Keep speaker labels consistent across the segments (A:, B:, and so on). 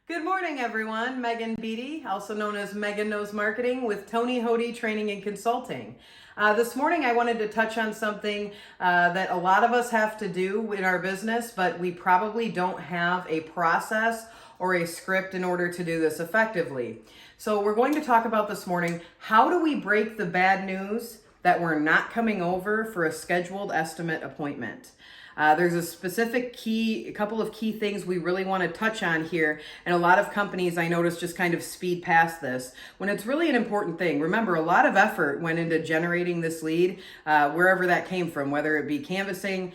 A: Good morning, everyone. Megan Beatty, also known as Megan Knows Marketing with Tony Hody Training and Consulting. This morning, I wanted to touch on something that a lot of us have to do in our business, but we probably don't have a process or a script in order to do this effectively. So we're going to talk about this morning, how do we break the bad news that we're not coming over for a scheduled estimate appointment? There's a couple of key things we really want to touch on here. And a lot of companies I notice just kind of speed past this when it's really an important thing. Remember, a lot of effort went into generating this lead, wherever that came from, whether it be canvassing,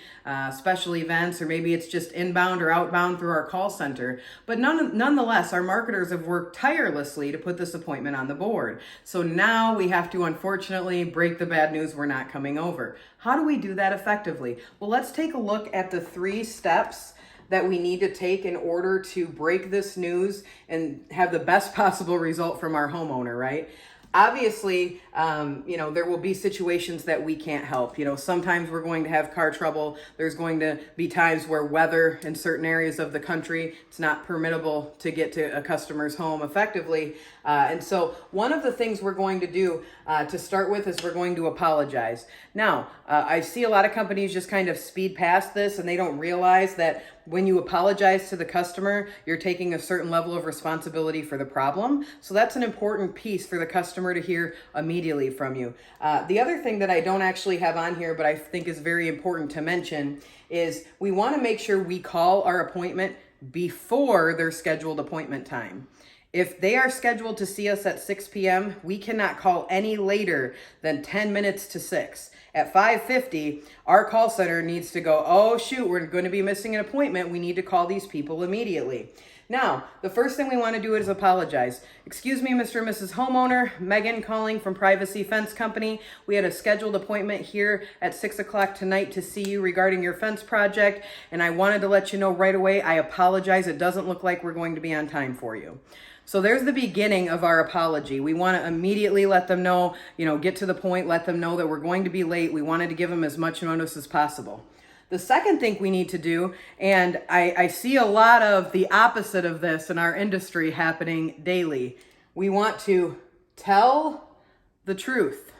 A: special events, or maybe it's just inbound or outbound through our call center. But nonetheless, our marketers have worked tirelessly to put this appointment on the board. So now we have to unfortunately break the bad news we're not coming over. How do we do that effectively? Well, let's take a look at the 3 steps that we need to take in order to break this news and have the best possible result from our homeowner, right? Obviously, there will be situations that we can't help. Sometimes we're going to have car trouble. There's going to be times where weather in certain areas of the country, it's not permittable to get to a customer's home effectively. And so one of the things we're going to do to start with is we're going to apologize. Now, I see a lot of companies just kind of speed past this and they don't realize that when you apologize to the customer, you're taking a certain level of responsibility for the problem. So that's an important piece for the customer to hear immediately from you. The other thing that I don't actually have on here, but I think is very important to mention, is we want to make sure we call our appointment before their scheduled appointment time. If they are scheduled to see us at 6 p.m., we cannot call any later than 10 minutes to 6. At 5:50, our call center needs to go, oh shoot, we're going to be missing an appointment. We need to call these people immediately. Now, the first thing we want to do is apologize. Excuse me, Mr. and Mrs. Homeowner, Megan calling from Privacy Fence Company. We had a scheduled appointment here at 6 o'clock tonight to see you regarding your fence project, and I wanted to let you know right away, I apologize. It doesn't look like we're going to be on time for you. So there's the beginning of our apology. We want to immediately let them know, get to the point, let them know that we're going to be late. We wanted to give them as much notice as possible. The second thing we need to do, and I see a lot of the opposite of this in our industry happening daily, we want to tell the truth.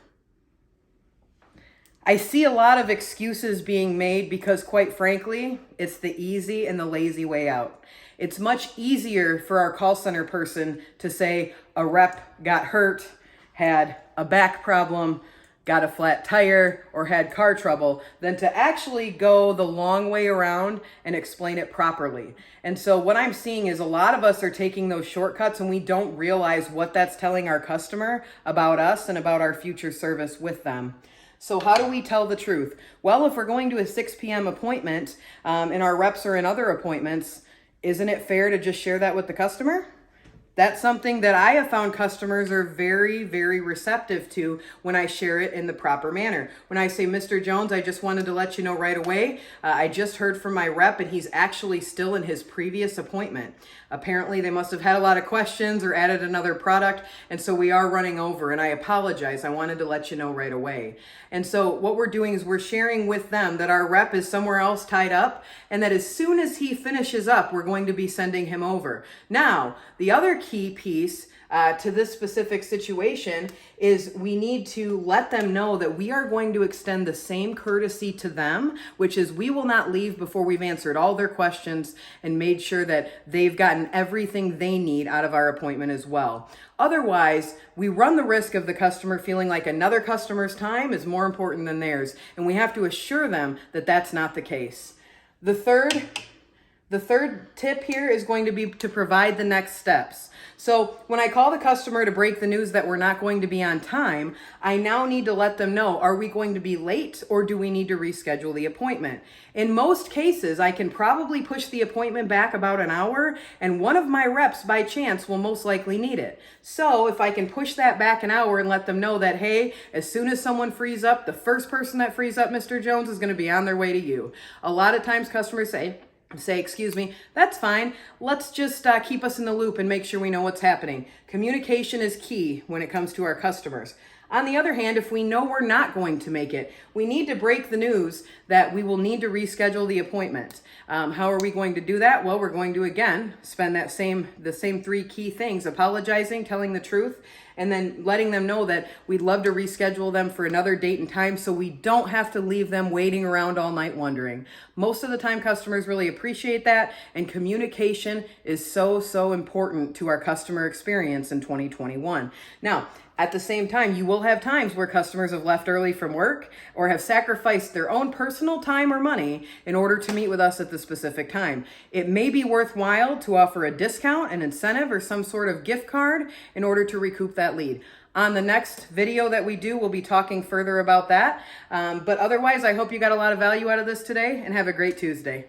A: I see a lot of excuses being made because, quite frankly, it's the easy and the lazy way out. It's much easier for our call center person to say a rep got hurt, had a back problem, got a flat tire, or had car trouble than to actually go the long way around and explain it properly. And so what I'm seeing is a lot of us are taking those shortcuts and we don't realize what that's telling our customer about us and about our future service with them. So how do we tell the truth? Well, if we're going to a 6 p.m. appointment and our reps are in other appointments, isn't it fair to just share that with the customer? That's something that I have found customers are very, very receptive to when I share it in the proper manner. When I say, Mr. Jones, I just wanted to let you know right away, I just heard from my rep and he's actually still in his previous appointment. Apparently they must have had a lot of questions or added another product, and so we are running over, and I apologize. I wanted to let you know right away. And so what we're doing is we're sharing with them that our rep is somewhere else tied up, and that as soon as he finishes up, we're going to be sending him over. Now, the other key piece to this specific situation is we need to let them know that we are going to extend the same courtesy to them, which is we will not leave before we've answered all their questions and made sure that they've gotten everything they need out of our appointment as well. Otherwise, we run the risk of the customer feeling like another customer's time is more important than theirs, and we have to assure them that that's not the case. The third tip here is going to be to provide the next steps. So when I call the customer to break the news that we're not going to be on time, I now need to let them know, are we going to be late or do we need to reschedule the appointment? In most cases, I can probably push the appointment back about an hour, and one of my reps by chance will most likely need it. So if I can push that back an hour and let them know that, hey, as soon as someone frees up, the first person that frees up, Mr. Jones, is going to be on their way to you. A lot of times customers say, excuse me, that's fine. Let's just keep us in the loop and make sure we know what's happening. Communication is key when it comes to our customers. On the other hand, if we know we're not going to make it, we need to break the news that we will need to reschedule the appointment. How are we going to do that? Well, we're going to, again, spend the same three key things: apologizing, telling the truth, and then letting them know that we'd love to reschedule them for another date and time so we don't have to leave them waiting around all night wondering. Most of the time, customers really appreciate that, and communication is so, so important to our customer experience in 2021. Now, at the same time, you will have times where customers have left early from work or have sacrificed their own personal time or money in order to meet with us at the specific time. It may be worthwhile to offer a discount, an incentive, or some sort of gift card in order to recoup that lead. On the next video that we do, we'll be talking further about that. But otherwise, I hope you got a lot of value out of this today, and have a great Tuesday.